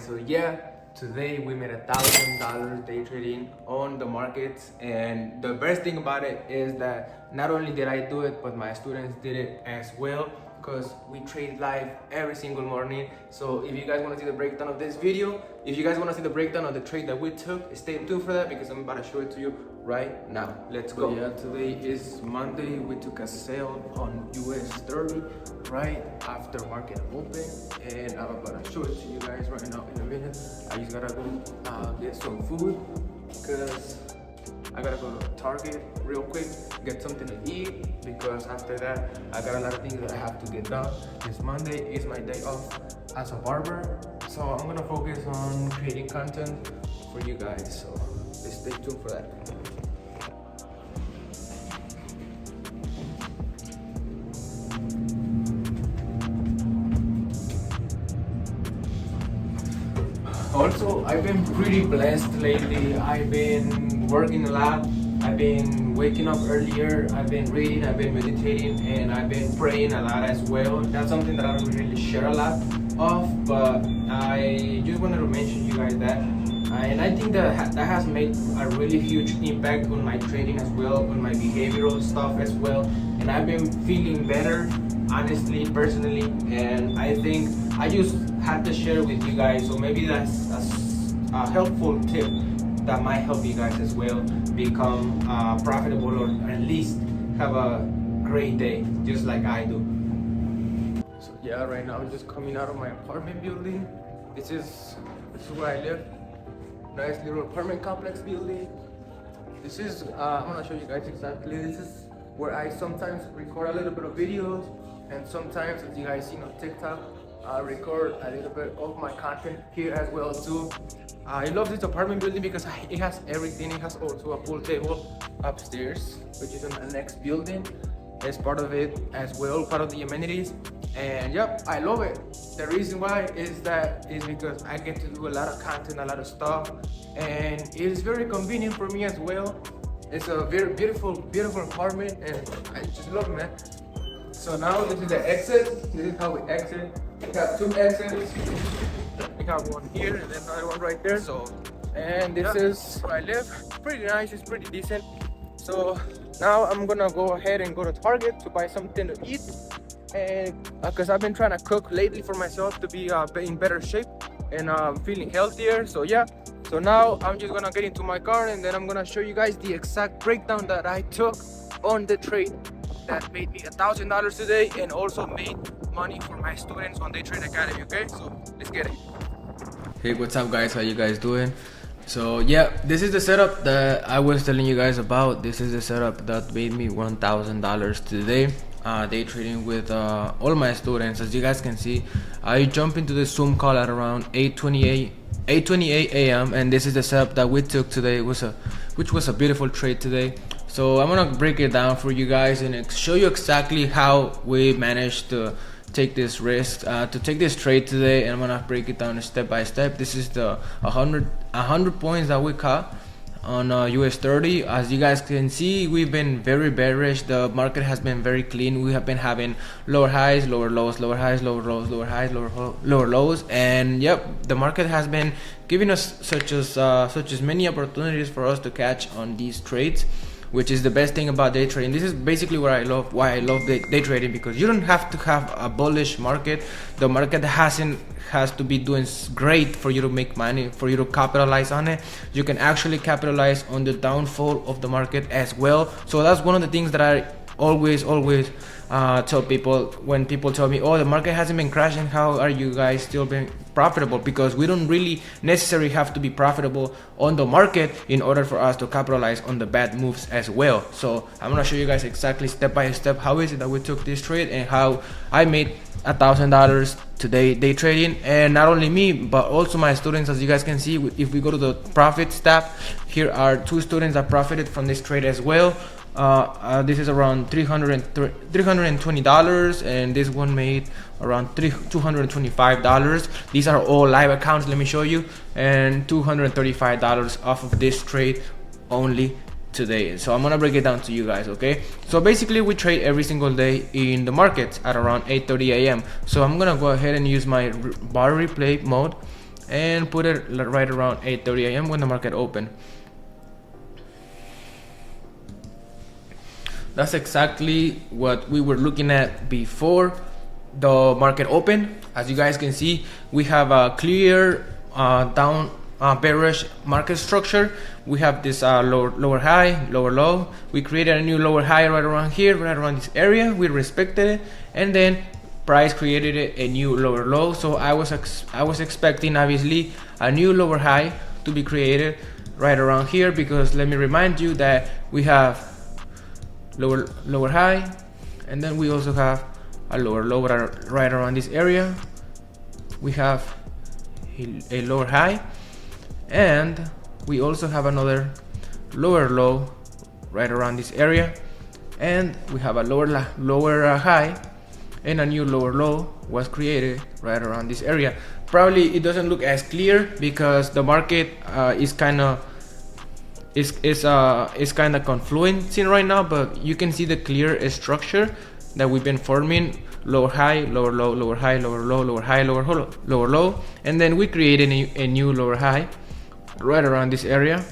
So yeah, today we made $1,000 day trading on the markets, and the best thing about it is that not only did I do it, but my students did it as well, because we trade live every single morning. So if you guys want to see the breakdown of this video, if you guys want to see the breakdown of the trade that we took, stay tuned for that, because I'm about to show it to you right now. Let's go. Yeah, today is Monday. We took a sale on USD right after market open, and I'm about to show it to you guys right now in a minute. I just gotta go get some food, because I gotta go to Target real quick, get something to eat, because after that I got a lot of things that I have to get done. This Monday is my day off as a barber, so I'm gonna focus on creating content for you guys, so stay tuned for that. Also, I've been pretty blessed lately. I've been working a lot. I've been waking up earlier. I've been reading, I've been meditating, and I've been praying a lot as well. That's something that I don't really share a lot of, but I just wanted to mention you guys that. And I think that has made a really huge impact on my trading as well, on my behavioral stuff as well. And I've been feeling better, honestly, personally, and I think I just had to share with you guys, so maybe that's a helpful tip that might help you guys as well become profitable, or at least have a great day just like I do. So yeah, right now I'm just coming out of my apartment building. This is where I live. Nice little apartment complex building. This is I'm gonna show you guys exactly. This is where I sometimes record a little bit of videos, and sometimes, as you guys see on TikTok, I record a little bit of my content here as well too. I love this apartment building because it has everything. It has also a pool table upstairs, which is in the next building. It's part of it as well, part of the amenities. And yep, I love it. The reason why is because I get to do a lot of content, a lot of stuff, and it is very convenient for me as well. It's a very beautiful apartment, and I just love it, man. So now this is the exit. This is how we exit. We got two exits. We got one here and then another one right there. So, and this is where I live. Pretty nice. It's pretty decent. So now I'm gonna go ahead and go to Target to buy something to eat, and because I've been trying to cook lately for myself to be in better shape and feeling healthier. So yeah. So now I'm just gonna get into my car, and then I'm gonna show you guys the exact breakdown that I took on the trade that made me $1,000 today, and also made money for my students on Day Trade Academy. Okay, so let's get it. Hey, what's up guys, how you guys doing? So yeah, this is the setup that I was telling you guys about. This is the setup that made me $1,000 today, day trading with all my students. As you guys can see, I jumped into the Zoom call at around 8:28 a.m. and this is the setup that we took today, which was a beautiful trade today. So I'm gonna break it down for you guys and show you exactly how we managed to take this risk, to take this trade today, and I'm gonna break it down step by step. This is the 100 points that we caught on US30. As you guys can see, we've been very bearish. The market has been very clean. We have been having lower highs, lower lows, lower highs, lower lows, lower highs, lower lows, and yep, the market has been giving us such as many opportunities for us to catch on these trades, which is the best thing about day trading. This is basically why I love day trading, because you don't have to have a bullish market. The market has to be doing great for you to make money, for you to capitalize on it. You can actually capitalize on the downfall of the market as well. So that's one of the things that I always tell people when people tell me, oh, the market hasn't been crashing, how are you guys still being profitable? Because we don't really necessarily have to be profitable on the market in order for us to capitalize on the bad moves as well. So I'm gonna show you guys exactly step by step how is it that we took this trade and how I made $1,000 today day trading. And not only me, but also my students. As you guys can see, if we go to the profits tab, here are two students that profited from this trade as well. This is around $320, and this one made around $225. These are all live accounts, let me show you, and $235 off of this trade only today. So I'm gonna break it down to you guys, okay? So basically we trade every single day in the markets at around 8:30 a.m. So I'm gonna go ahead and use my bar replay mode and put it right around 8:30 a.m. when the market opened. That's exactly what we were looking at before the market open. As you guys can see, we have a clear down bearish market structure. We have this lower high, lower low. We created a new lower high right around here, right around this area. We respected it, and then price created a new lower low. So I was expecting obviously a new lower high to be created right around here, because let me remind you that we have lower high, and then we also have a lower low right around this area. We have a lower high, and we also have another lower low right around this area, and we have a lower high, and a new lower low was created right around this area. Probably it doesn't look as clear because the market is kind of confluencing right now, but you can see the clear structure that we've been forming: lower high, lower low, lower high, lower low, lower high, lower low, and then we created a new lower high right around this area.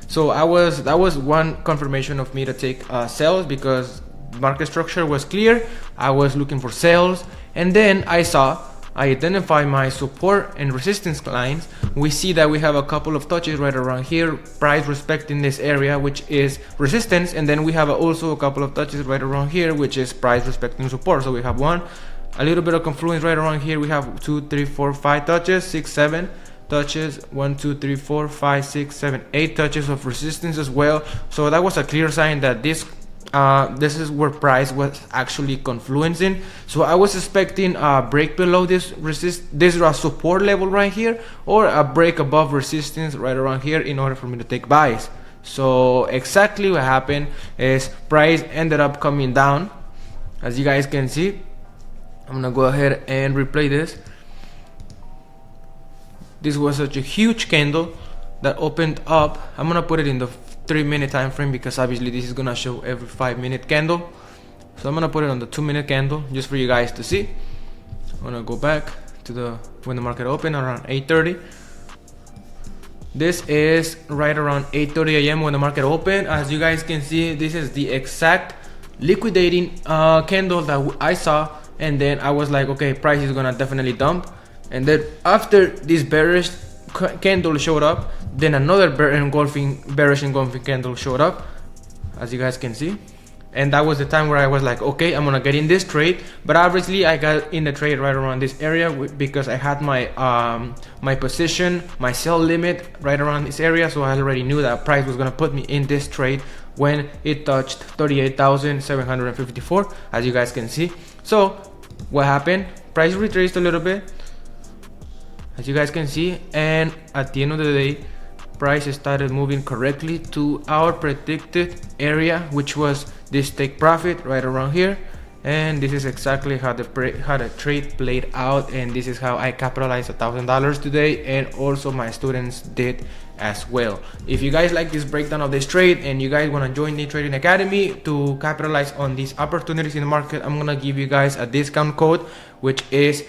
So that was one confirmation of me to take sales, because market structure was clear. I was looking for sales, and then I identified my support and resistance lines. We see that we have a couple of touches right around here, price respecting this area, which is resistance, and then we have also a couple of touches right around here, which is price respecting support. So we have a little bit of confluence right around here. We have 2, 3, 4, 5 touches, 6, 7 touches, 1, 2, 3, 4, 5, 6, 7, 8 touches of resistance as well. So that was a clear sign that this is where price was actually confluencing. So I was expecting a break below this support level right here, or a break above resistance right around here, in order for me to take buys. So exactly what happened is price ended up coming down, as you guys can see. I'm gonna go ahead and replay this. This was such a huge candle that opened up. I'm gonna put it in the 3-minute time frame, because obviously this is gonna show every 5-minute candle. So I'm gonna put it on the 2-minute candle just for you guys to see. I'm gonna go back to when the market opened around 8:30. This is right around 8:30 a.m. when the market opened. As you guys can see, this is the exact liquidating candle that I saw, and then I was like, okay, price is gonna definitely dump. And then after this bearish candle showed up, then another bearish engulfing candle showed up, as you guys can see. And that was the time where I was like, okay, I'm gonna get in this trade. But obviously I got in the trade right around this area, because I had my my position, my sell limit right around this area. So I already knew that price was gonna put me in this trade when it touched 38,754, as you guys can see. So what happened? Price retraced a little bit, as you guys can see, and at the end of the day, price started moving correctly to our predicted area, which was this take profit right around here. And this is exactly how the trade played out, and this is how I capitalized $1,000 today, and also my students did as well. If you guys like this breakdown of this trade and you guys want to join the Trading Academy to capitalize on these opportunities in the market, I'm gonna give you guys a discount code, which is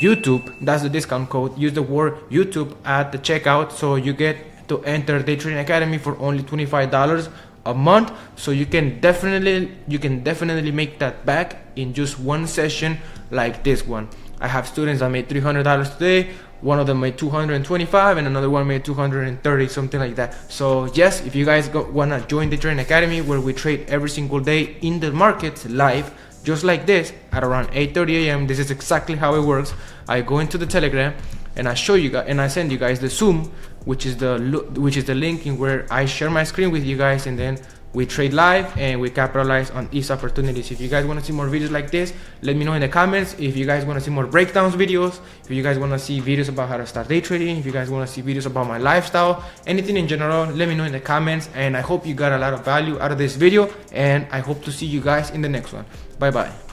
YouTube. That's the discount code. Use the word YouTube at the checkout, so you get to enter Day Trading Academy for only $25 a month. So you can definitely make that back in just one session like this one. I have students that made $300 today. One of them made $225, and another one made $230, something like that. So yes, if you guys wanna join the Trading Academy, where we trade every single day in the markets live, just like this, at around 8:30 a.m. This is exactly how it works. I go into the Telegram and I show you guys, and I send you guys the Zoom, which is the link in where I share my screen with you guys, and then we trade live and we capitalize on these opportunities. If you guys want to see more videos like this, let me know in the comments. If you guys want to see more breakdowns videos, if you guys want to see videos about how to start day trading, if you guys want to see videos about my lifestyle, anything in general, let me know in the comments. And I hope you got a lot of value out of this video, and I hope to see you guys in the next one. Bye bye.